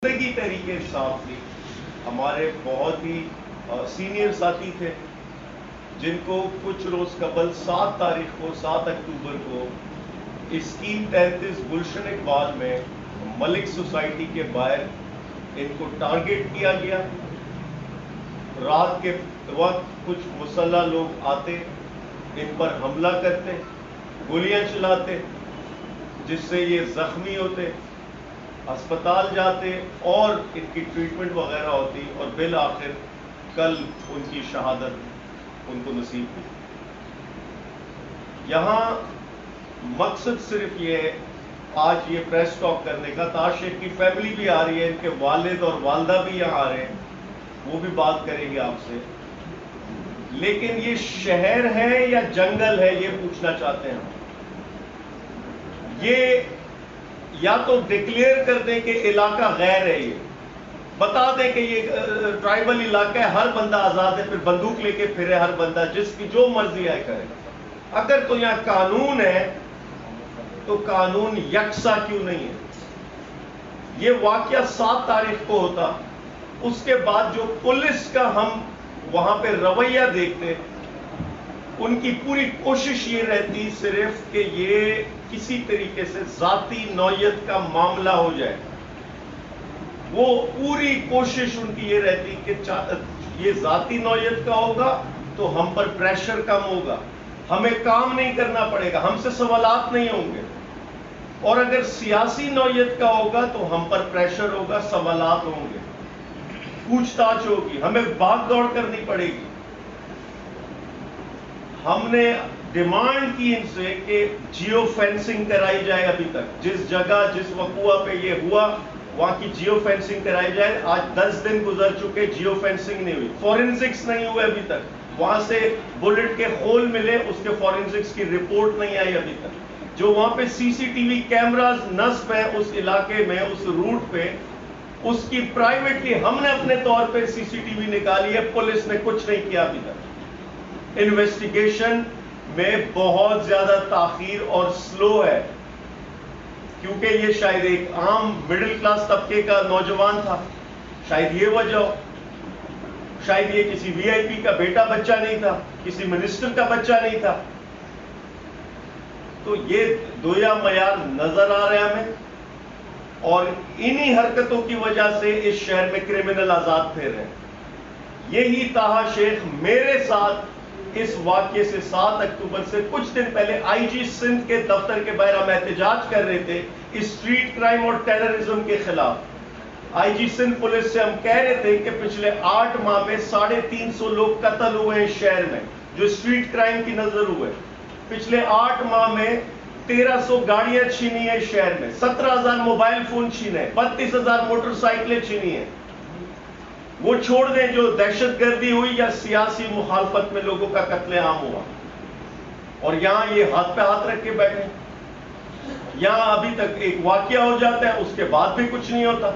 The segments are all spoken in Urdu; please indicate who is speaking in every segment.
Speaker 1: زندگی تحریک انصاف تھی. ہمارے بہت ہی سینئر ساتھی تھے جن کو کچھ روز قبل 7 تاریخ کو 7 اکتوبر کو اسکیم 33 گلشن اقبال میں ملک سوسائٹی کے باہر ان کو ٹارگٹ کیا گیا. رات کے وقت کچھ مسلح لوگ آتے، ان پر حملہ کرتے، گولیاں چلاتے، جس سے یہ زخمی ہوتے، ہسپتال جاتے اور ان کی ٹریٹمنٹ وغیرہ ہوتی، اور بالآخر کل ان کی شہادت ان کو نصیب ہوئی. یہاں مقصد صرف یہ ہے آج یہ پریس ٹاک کرنے کا. طاہر شیخ کی فیملی بھی آ رہی ہے، ان کے والد اور والدہ بھی یہاں آ رہے ہیں، وہ بھی بات کریں گے آپ سے. لیکن یہ شہر ہے یا جنگل ہے، یہ پوچھنا چاہتے ہیں ہم. یہ یا تو ڈکلیئر کر دیں کہ علاقہ غیر ہے، یہ بتا دیں کہ یہ ٹرائبل علاقہ ہے، ہر بندہ آزاد ہے، پھر بندوق لے کے پھرے ہر بندہ جس کی جو مرضی ہے کرے. اگر تو یہاں قانون ہے تو قانون یکساں کیوں نہیں ہے؟ یہ واقعہ 7 تاریخ کو ہوتا، اس کے بعد جو پولیس کا ہم وہاں پہ رویہ دیکھتے، ان کی پوری کوشش یہ رہتی صرف کہ یہ کسی طریقے سے ذاتی نوعیت کا معاملہ ہو جائے. وہ پوری کوشش ان کی یہ رہتی کہ یہ ذاتی نوعیت کا ہوگا تو ہم پر پریشر کم ہوگا، ہمیں کام نہیں کرنا پڑے گا، ہم سے سوالات نہیں ہوں گے. اور اگر سیاسی نوعیت کا ہوگا تو ہم پر پریشر ہوگا، سوالات ہوں گے، پوچھ تاچھ ہوگی، ہمیں بھاگ دوڑ کرنی پڑے گی. ہم نے ڈیمانڈ کی ان سے کہ جیو فینسنگ کرائی جائے. ابھی تک جس جگہ جس وقوع پہ یہ ہوا وہاں کی جیو فینسنگ کرائی جائے. آج 10 دن گزر چکے، جیو فینسنگ نہیں ہوئی، فورینسکس نہیں ہوئے ابھی تک. وہاں سے بلٹ کے خول ملے، اس کے فورینسکس کی رپورٹ نہیں آئی ابھی تک. جو وہاں پہ سی سی ٹی وی کیمراز نصب ہیں اس علاقے میں، اس روٹ پہ، اس کی پرائیویٹلی ہم نے اپنے طور پہ سی سی ٹی وی نکالی ہے، پولیس نے کچھ نہیں کیا ابھی تک. انویسٹیگیشن میں بہت زیادہ تاخیر اور سلو ہے، کیونکہ یہ شاید ایک عام مڈل کلاس طبقے کا نوجوان تھا، شاید یہ وجہ ہو. شاید یہ کسی وی آئی پی کا بیٹا بچہ نہیں تھا، کسی منسٹر کا بچہ نہیں تھا. تو یہ دویا معیار نظر آ رہا ہے ہمیں، اور انہی حرکتوں کی وجہ سے اس شہر میں کرمنل آزاد پھر رہے ہیں. یہی طاہر شیخ میرے ساتھ اس واقعے سے 7 اکتوبر سے کچھ دن پہلے آئی جی سندھ کے دفتر کے باہر ہم احتجاج کر رہے تھے اسٹریٹ کرائم اور ٹیررزم کے خلاف. آئی جی سندھ پولیس سے ہم کہہ رہے تھے کہ پچھلے 8 ماہ میں 350 لوگ قتل ہوئے ہیں شہر میں، جو اسٹریٹ کرائم کی نظر ہوئے. پچھلے 8 ماہ میں 1300 گاڑیاں چھینی ہیں شہر میں، 17,000 موبائل فون چھینے، 32,000 موٹر سائیکلیں چھینی ہیں. وہ چھوڑ دیں جو دہشت گردی ہوئی یا سیاسی مخالفت میں لوگوں کا قتل عام ہوا، اور یہاں یہ ہاتھ پہ ہاتھ رکھ کے بیٹھے. یہاں ابھی تک ایک واقعہ ہو جاتا ہے، اس کے بعد بھی کچھ نہیں ہوتا.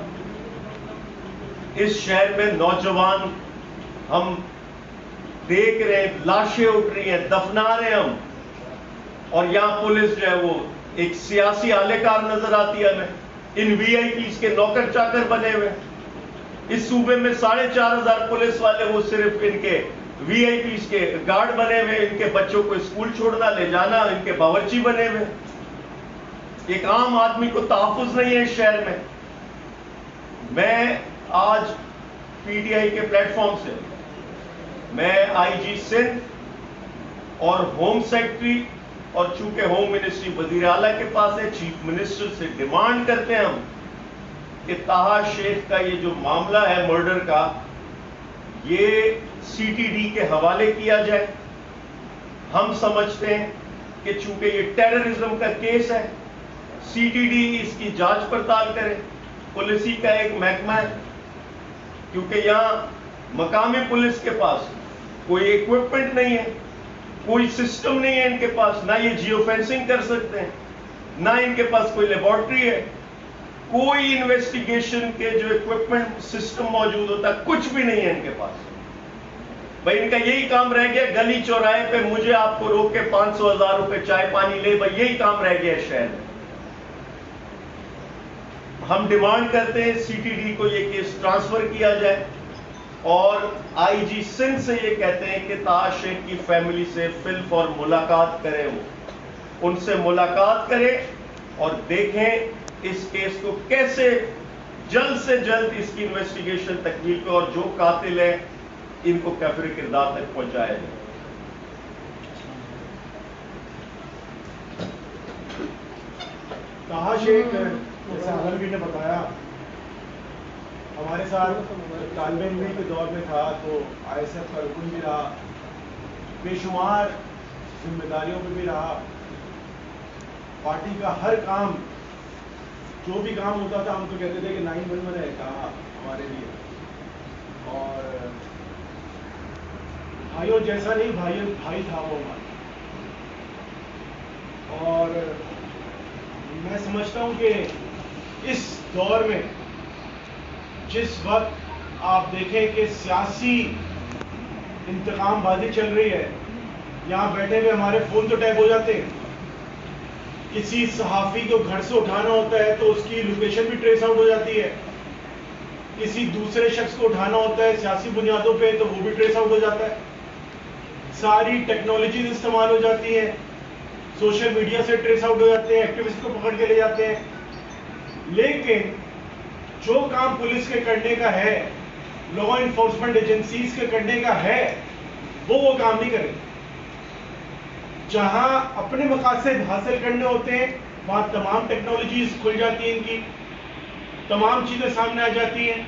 Speaker 1: اس شہر میں نوجوان ہم دیکھ رہے ہیں، لاشیں اٹھ رہی ہیں، دفنا رہے ہیں ہم، اور یہاں پولیس جو ہے وہ ایک سیاسی اہلکار نظر آتی ہے ہمیں. ان وی آئی پیز کے نوکر چاکر بنے ہوئے. اس صوبے میں 4,500 پولیس والے وہ صرف ان کے وی آئی پیز کے گارڈ بنے ہوئے، ان کے بچوں کو اسکول چھوڑنا لے جانا، ان کے باورچی بنے ہوئے. ایک عام آدمی کو تحفظ نہیں ہے اس شہر میں. میں آج پی ٹی آئی کے پلیٹ فارم سے میں آئی جی سندھ اور ہوم سیکرٹری، اور چونکہ ہوم منسٹری وزیر اعلیٰ کے پاس ہے، چیف منسٹر سے ڈیمانڈ کرتے ہیں ہم کہ طاہر شیخ کا یہ جو معاملہ ہے مرڈر کا، یہ سی ٹی ڈی کے حوالے کیا جائے. ہم سمجھتے ہیں کہ چونکہ یہ ٹیررزم کا کیس ہے، سی ٹی ڈی اس کی جانچ پڑتال کرے. پولیسی کا ایک محکمہ ہے، کیونکہ یہاں مقامی پولیس کے پاس کوئی ایکوپمنٹ نہیں ہے، کوئی سسٹم نہیں ہے ان کے پاس، نہ یہ جیو فینسنگ کر سکتے ہیں، نہ ان کے پاس کوئی لیبارٹری ہے، کوئی انویسٹیگیشن کے جو ایکوپمنٹ سسٹم موجود ہوتا ہے کچھ بھی نہیں ہے ان کے پاس. بھائی ان کا یہی کام رہ گیا، گلی چوراہے پہ مجھے آپ کو روک کے 500,000 روپے چائے پانی لے، بھائی یہی کام رہ گیا ہے شہر میں. ہم ڈیمانڈ کرتے ہیں سی ٹی ڈی کو یہ کیس ٹرانسفر کیا جائے، اور آئی جی سندھ سے یہ کہتے ہیں کہ طاہر شیخ کی فیملی سے فل فور ملاقات کرے، وہ ان سے ملاقات کرے اور دیکھیں اس کیس کو کیسے جلد سے جلد اس کی انویسٹیگیشن تکمیل پہ، اور جو قاتل ہیں ان کو کیفر کردار تک پہنچایا جائے۔
Speaker 2: طاہر شیخ جیسے عامر بھی نے بتایا ہمارے ساتھ طالب علمی کے دور میں تھا، تو آئی ایس ایف کا رکن بھی رہا، بے شمار ذمہ داریوں پہ بھی رہا، پارٹی کا ہر کام جو بھی کام ہوتا تھا ہم تو کہتے تھے کہ 911 ہے کہا ہمارے لیے، اور بھائیوں جیسا نہیں بھائی تھا وہ ہمارا۔ اور میں سمجھتا ہوں کہ اس دور میں جس وقت آپ دیکھیں کہ سیاسی انتقام بازی چل رہی ہے، یہاں بیٹھے ہوئے ہمارے فون تو ٹیپ ہو جاتے ہیں، کسی صحافی کو گھر سے اٹھانا ہوتا ہے تو اس کی لوکیشن بھی ٹریس آؤٹ ہو جاتی ہے، کسی دوسرے شخص کو اٹھانا ہوتا ہے سیاسی بنیادوں پہ تو وہ بھی ٹریس آؤٹ ہو جاتا ہے، ساری ٹیکنالوجیز استعمال ہو جاتی ہیں، سوشل میڈیا سے ٹریس آؤٹ ہو جاتے ہیں، ایکٹیوسٹ کو پکڑ کے لے جاتے ہیں۔ لیکن جو کام پولیس کے کرنے کا ہے، لا انفورسمنٹ ایجنسیز کے کرنے کا ہے، وہ کام نہیں کرے۔ جہاں اپنے مقاصد حاصل کرنے ہوتے ہیں وہاں تمام ٹیکنالوجیز کھل جاتی ہیں، ان کی تمام چیزیں سامنے آ جاتی ہیں،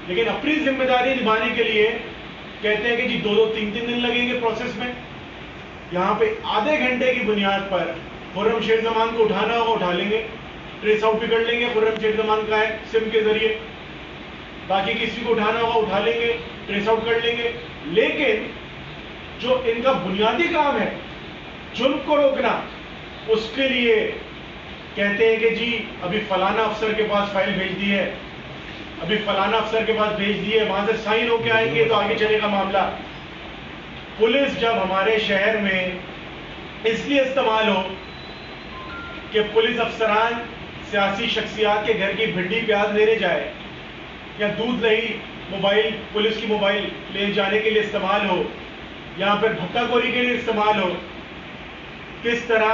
Speaker 2: لیکن اپنی ذمہ داری نبھانے کے لیے کہتے ہیں کہ جی 2-3 دن لگیں گے پروسیس میں۔ یہاں پہ آدھے گھنٹے کی بنیاد پر خرم شیر زمان کو اٹھانا ہوگا اٹھا لیں گے، ٹریس آؤٹ بھی کر لیں گے خرم شیر زمان کا ہے سم کے ذریعے، باقی کسی کو اٹھانا ہوگا اٹھا لیں گے، ٹریس آؤٹ کر لیں گے۔ لیکن جو ان کا بنیادی کام ہے جرم کو روکنا، اس کے لیے کہتے ہیں کہ جی ابھی فلانا افسر کے پاس فائل بھیج دی ہے، ابھی فلانا افسر کے پاس بھیج دی ہے، وہاں سے سائن ہو کے آئیں گے تو آگے چلے گا معاملہ۔ پولیس جب ہمارے شہر میں اس لیے استعمال ہو کہ پولیس افسران سیاسی شخصیات کے گھر کی بھنڈی پیاز لینے جائے، یا دودھ دہی موبائل پولیس کی موبائل لے جانے کے لیے استعمال ہو، یہاں پر بھکا خوری کے لیے استعمال ہو، کس طرح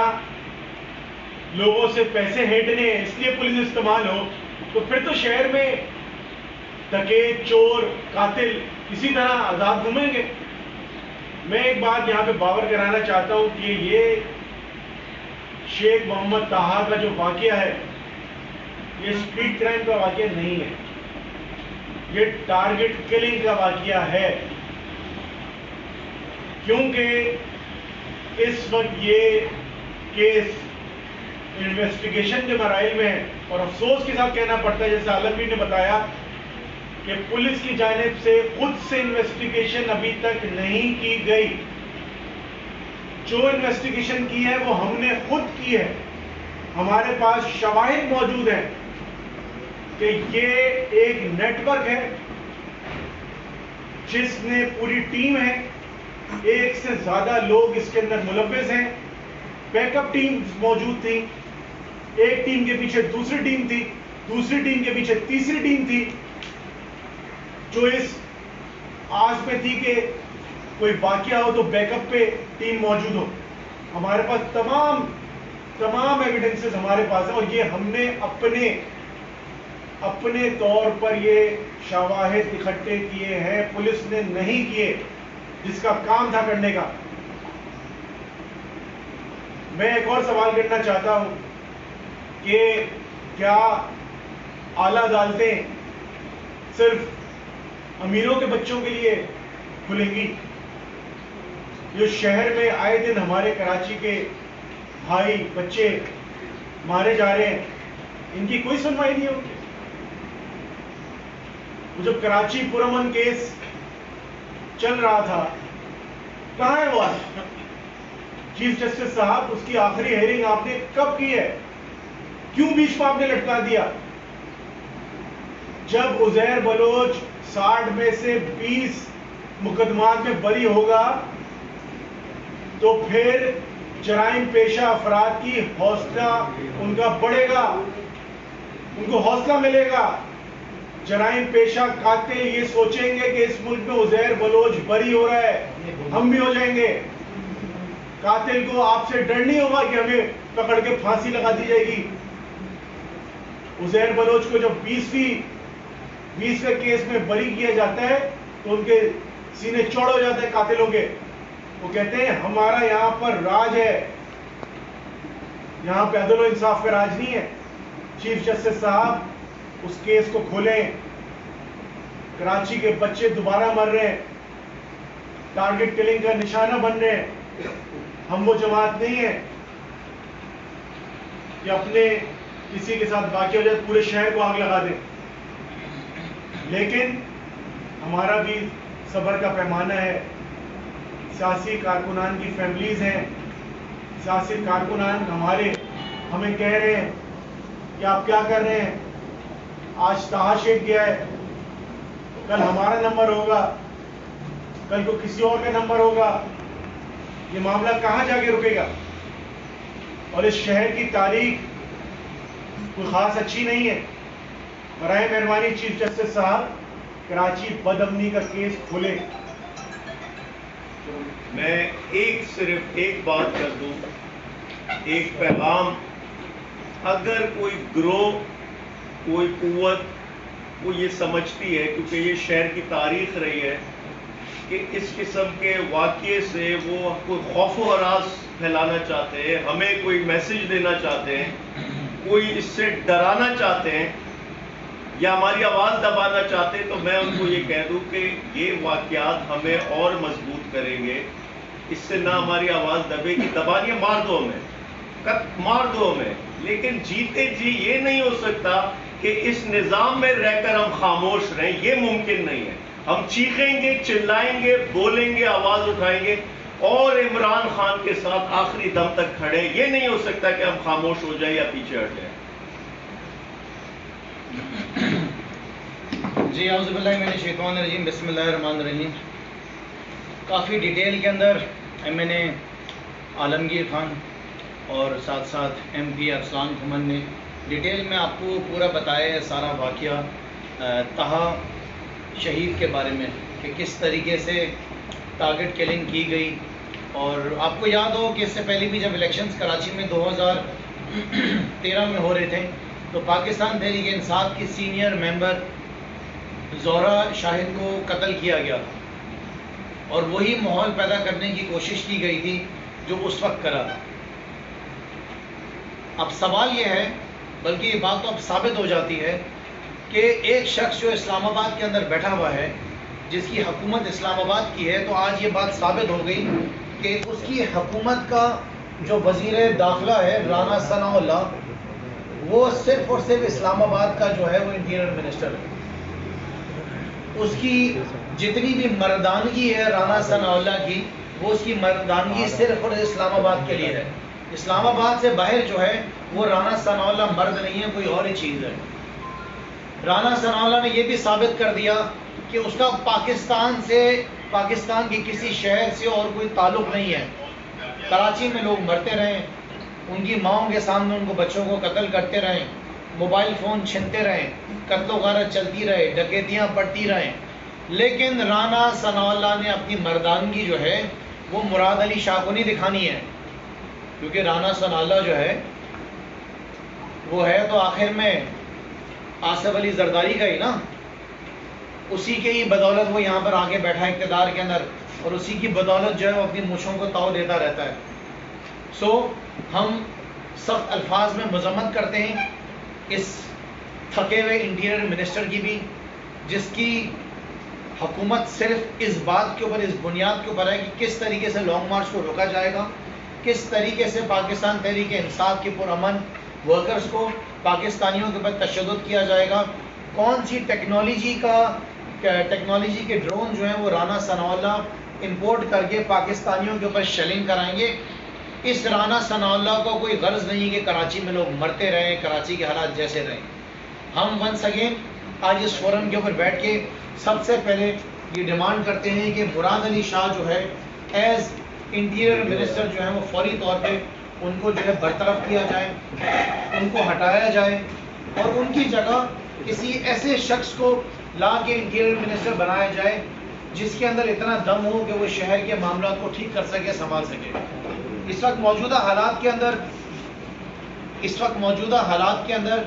Speaker 2: لوگوں سے پیسے ہینٹنے ہیں اس لیے پولیس استعمال ہو، تو پھر تو شہر میں ڈکیت، چور، قاتل اسی طرح آزاد گھومیں گے۔ میں ایک بات یہاں پہ باور کرانا چاہتا ہوں کہ یہ شیخ محمد طاہر کا جو واقعہ ہے یہ اسٹریٹ کرائم کا واقعہ نہیں ہے، یہ ٹارگٹ کلنگ کا واقعہ ہے، کیونکہ اس وقت یہ کیس انویسٹیگیشن کے مراحل میں ہے، اور افسوس کے ساتھ کہنا پڑتا ہے جیسے عالمگیر نے بتایا کہ پولیس کی جانب سے خود سے انویسٹیگیشن ابھی تک نہیں کی گئی۔ جو انویسٹیگیشن کی ہے وہ ہم نے خود کی ہے، ہمارے پاس شواہد موجود ہیں کہ یہ ایک نیٹ ورک ہے جس نے پوری ٹیم ہے، ایک سے زیادہ لوگ اس کے اندر ملوث ہیں، بیک اپ ٹیم موجود تھی، ایک ٹیم کے پیچھے دوسری ٹیم تھی، دوسری ٹیم کے پیچھے تیسری ٹیم تھی، جو اس آس میں تھی کہ کوئی واقعہ ہو تو بیک اپ پہ ٹیم موجود ہو۔ ہمارے پاس تمام ایویڈنسز ہمارے پاس ہیں، اور یہ ہم نے اپنے طور پر یہ شواہد اکٹھے کیے ہیں، پولیس نے نہیں کیے جس کا کام تھا کرنے کا۔ میں ایک اور سوال کرنا چاہتا ہوں کہ کیا اعلیٰ عدالتیں صرف امیروں کے بچوں کے لیے کھلیں گی؟ جو شہر میں آئے دن ہمارے کراچی کے بھائی بچے مارے جا رہے ہیں، ان کی کوئی سنوائی نہیں ہوگی؟ وہ جب کراچی پرامن کیس چل رہا تھا کہاں ہے وہ آج؟ چیف جسٹس صاحب اس کی آخری ہیئرنگ آپ نے کب کی ہے؟ کیوں بیچ میں آپ نے لٹکا دیا؟ جب عزیر بلوچ 60 میں سے 20 مقدمات میں بری ہوگا تو پھر جرائم پیشہ افراد کی حوصلہ ان کا بڑھے گا، ان کو حوصلہ ملے گا. جرائم پیشہ قاتل یہ سوچیں گے کہ اس ملک میں عزیر بلوچ بری ہو رہا ہے، ہم بھی ہو جائیں گے. قاتل کو آپ سے ڈر نہیں ہوگا کہ ہمیں پکڑ کے پھانسی لگا دی جائے گی. عزیر بلوچ کو جب 20 کیس میں بری کیا جاتا ہے تو ان کے سینے چوڑ ہو جاتے ہیں قاتلوں کے. وہ کہتے ہیں ہمارا یہاں پر راج ہے، یہاں پہ عدل و انصاف کا راج نہیں ہے. چیف جسٹس صاحب اس کیس کو کھولیں. کراچی کے بچے دوبارہ مر رہے ہیں، ٹارگٹ کلنگ کا نشانہ بن رہے ہیں. ہم وہ جماعت نہیں ہے کہ اپنے کسی کے ساتھ واقع ہو جائے پورے شہر کو آگ لگا دیں. لیکن ہمارا بھی صبر کا پیمانہ ہے. سیاسی کارکنان کی فیملیز ہیں، سیاسی کارکنان ہمیں کہہ رہے ہیں کہ آپ کیا کر رہے ہیں، آج تہا شیک گیا ہے، کل ہمارا نمبر ہوگا، کل کو کسی اور کا نمبر ہوگا. یہ معاملہ کہاں جا کے رکے گا؟ اور اس شہر کی تاریخ کوئی خاص اچھی نہیں ہے. برائے مہربانی چیف جسٹس صاحب کراچی بد امنی کا کیس کھولے.
Speaker 1: میں صرف ایک بات کر دوں، ایک پیغام. اگر کوئی گروہ، کوئی قوت وہ یہ سمجھتی ہے، کیونکہ یہ شہر کی تاریخ رہی ہے، کہ اس قسم کے واقعے سے وہ کوئی خوف و ہراس پھیلانا چاہتے ہیں، ہمیں کوئی میسج دینا چاہتے ہیں، کوئی اس سے ڈرانا چاہتے ہیں یا ہماری آواز دبانا چاہتے ہیں، تو میں ان کو یہ کہہ دوں کہ یہ واقعات ہمیں اور مضبوط کریں گے. اس سے نہ ہماری آواز دبے گی، دبانیاں مار دو ہمیں، لیکن جیتے جی یہ نہیں ہو سکتا کہ اس نظام میں رہ کر ہم خاموش رہیں. یہ ممکن نہیں ہے. ہم چیخیں گے، چلائیں گے، بولیں گے، آواز اٹھائیں گے اور عمران خان کے ساتھ آخری دم تک کھڑے. یہ نہیں ہو سکتا کہ ہم خاموش ہو جائیں یا پیچھے ہٹ جائیں.
Speaker 3: جی اعوذ باللہ من الشیطان الرجیم، بسم اللہ الرحمن الرحیم. کافی ڈیٹیل کے اندر MNA عالمگیر خان اور ساتھ ساتھ MP ارسلان کھمن نے ڈیٹیل میں آپ کو پورا بتایا ہے سارا واقعہ طہا شہید کے بارے میں، کہ کس طریقے سے ٹارگٹ کلنگ کی گئی. اور آپ کو یاد ہو کہ اس سے پہلے بھی جب الیکشنز کراچی میں 2013 میں ہو رہے تھے تو پاکستان تحریک انصاف کی سینئر ممبر زہرا شاہد کو قتل کیا گیا تھا، اور وہی ماحول پیدا کرنے کی کوشش کی گئی تھی جو اس وقت کرا تھا. اب سوال یہ ہے، بلکہ یہ بات تو اب ثابت ہو جاتی ہے کہ ایک شخص جو اسلام آباد کے اندر بیٹھا ہوا ہے، جس کی حکومت اسلام آباد کی ہے، تو آج یہ بات ثابت ہو گئی کہ اس کی حکومت کا جو وزیر داخلہ ہے رانا ثناء اللہ، وہ صرف اور صرف اسلام آباد کا جو ہے وہ انٹیریئر منسٹر ہے. اس کی جتنی بھی مردانگی ہے رانا ثناء اللہ کی، وہ اس کی مردانگی صرف اور اسلام آباد کے لیے ہے. اسلام آباد سے باہر جو ہے وہ رانا ثناء اللہ مرد نہیں ہے، کوئی اور ہی چیز ہے. رانا ثناء اللہ نے یہ بھی ثابت کر دیا کہ اس کا پاکستان کی کسی شہر سے اور کوئی تعلق نہیں ہے. کراچی میں لوگ مرتے رہے، ان کی ماؤں کے سامنے ان کو بچوں کو قتل کرتے رہے، موبائل فون چھنتے رہے، قتل و غارت چلتی رہے، ڈکیتیاں پڑتی رہیں، لیکن رانا ثناء اللہ نے اپنی مردانگی جو ہے وہ مراد علی شاہ کو نہیں دکھانی ہے. کیونکہ رانا ثناء اللہ جو ہے وہ ہے تو آخر میں آصف علی زرداری کا ہی نا، اسی کے ہی بدولت وہ یہاں پر آگے بیٹھا اقتدار کے اندر، اور اسی کی بدولت جو ہے وہ اپنی مچھوں کو تاؤ دیتا رہتا ہے. ہم سخت الفاظ میں مذمت کرتے ہیں اس تھکے ہوئے انٹیریئر منسٹر کی بھی، جس کی حکومت صرف اس بات کے اوپر، اس بنیاد کے اوپر ہے کہ کس طریقے سے لانگ مارچ کو روکا جائے گا، کس طریقے سے پاکستان تحریک انصاف کے پرامن ورکرز کو، پاکستانیوں کے اوپر تشدد کیا جائے گا، کون سی ٹیکنالوجی کے ڈرون جو ہیں وہ رانا ثناء اللہ امپورٹ کر کے پاکستانیوں کے اوپر شیلنگ کرائیں گے. اس رانا ثناء اللہ کو کوئی غرض نہیں کہ کراچی میں لوگ مرتے رہیں، کراچی کے حالات جیسے رہیں. ہم ونس اگین آج اس فورم کے اوپر بیٹھ کے سب سے پہلے یہ ڈیمانڈ کرتے ہیں کہ مراد علی شاہ جو ہے ایز انٹیریئر منسٹر جو ہے وہ فوری طور پہ ان کو جو ہے برطرف کیا جائے، ان کو ہٹایا جائے، اور ان کی جگہ کسی ایسے شخص کو لا کے انٹیریئر منسٹر بنایا جائے جس کے اندر اتنا دم ہو کہ وہ شہر کے معاملات کو ٹھیک کر سکے، سنبھال سکے۔ اس وقت موجودہ حالات کے اندر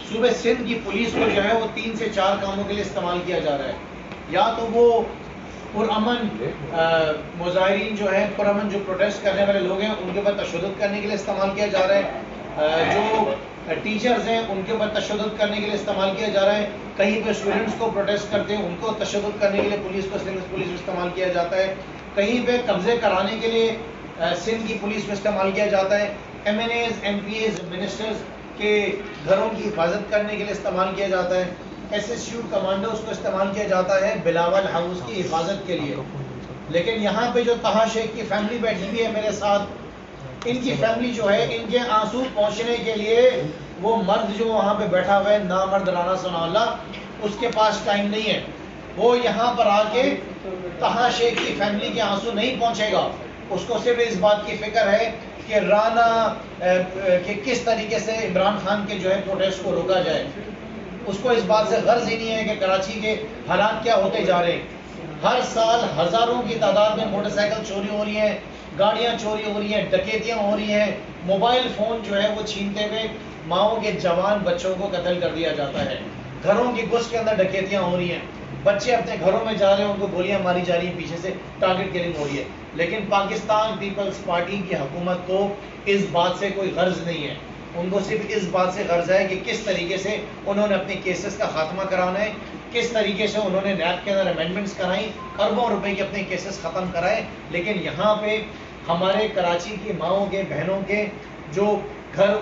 Speaker 3: صوبہ سندھ کی پولیس کو جو ہے وہ 3 سے 4 کاموں کے لیے استعمال کیا جا رہا ہے۔ یا تو وہ پرامن مظاہرین جو ہیں، پرامن جو پروٹیسٹ کرنے والے لوگ ہیں، ان کے اوپر تشدد کرنے کے لیے استعمال کیا جا رہا ہے۔ جو ٹیچرز ہیں ان کے اوپر تشدد کرنے کے لیے استعمال کیا جا رہا ہے۔ کہیں پہ اسٹوڈنٹس کو پروٹیسٹ کرتے ہیں ان کو تشدد کرنے کے لیے پولیس کو استعمال کیا جاتا ہے۔ کہیں پہ قبضے کرانے کے لیے سندھ کی پولیس کو استعمال کیا جاتا ہے۔ MNAs, MPAs, ministers کے گھروں کی حفاظت کرنے کے لیے استعمال کیا جاتا ہے۔ ایس ایس یو کمانڈوز کو استعمال کیا جاتا ہے بلاول ہاؤس کی حفاظت کے لیے۔ لیکن یہاں پہ جو طہا شیخ کی فیملی بیٹھی ہوئی ہے میرے ساتھ، ان کی فیملی جو ہے، ان کے آنسو پہنچنے کے لیے وہ مرد جو وہاں پہ بیٹھا ہوا ہے، نامرد رانا ثناء اللہ، اس کے پاس ٹائم نہیں ہے۔ وہ یہاں پر آ کے طہا شیخ کی فیملی کے آنسو نہیں پہنچے گا۔ اس کو صرف اس بات کی فکر ہے کہ رانا کہ کس طریقے سے عمران خان کے جو ہے پروٹیسٹ کو روکا جائے۔ اس کو اس بات سے غرض ہی نہیں ہے کہ کراچی کے حالات کیا ہوتے جا رہے ہیں۔ ہر سال ہزاروں کی تعداد میں موٹر سائیکل چوری ہو رہی ہیں، گاڑیاں چوری ہو رہی ہیں، ڈکیتیاں ہو رہی ہیں، موبائل فون جو ہے وہ چھینتے ہوئے ماؤں کے جوان بچوں کو قتل کر دیا جاتا ہے، گھروں کی گھس کے اندر ڈکیتیاں ہو رہی ہیں، بچے اپنے گھروں میں جا رہے ہیں، ان کو گولیاں ماری جا رہی ہیں، پیچھے سے ٹارگٹ کلنگ ہو رہی ہے۔ لیکن پاکستان پیپلز پارٹی کی حکومت کو اس بات سے کوئی غرض نہیں ہے۔ ان کو صرف اس بات سے غرض ہے کہ کس طریقے سے انہوں نے اپنے کیسز کا خاتمہ کرانا ہے، کس طریقے سے انہوں نے نیب کے اندر امینڈمنٹس کرائیں، اربوں روپے کے اپنے کیسز ختم کرائے۔ لیکن یہاں پہ ہمارے کراچی کی ماؤں کے، بہنوں کے جو گھر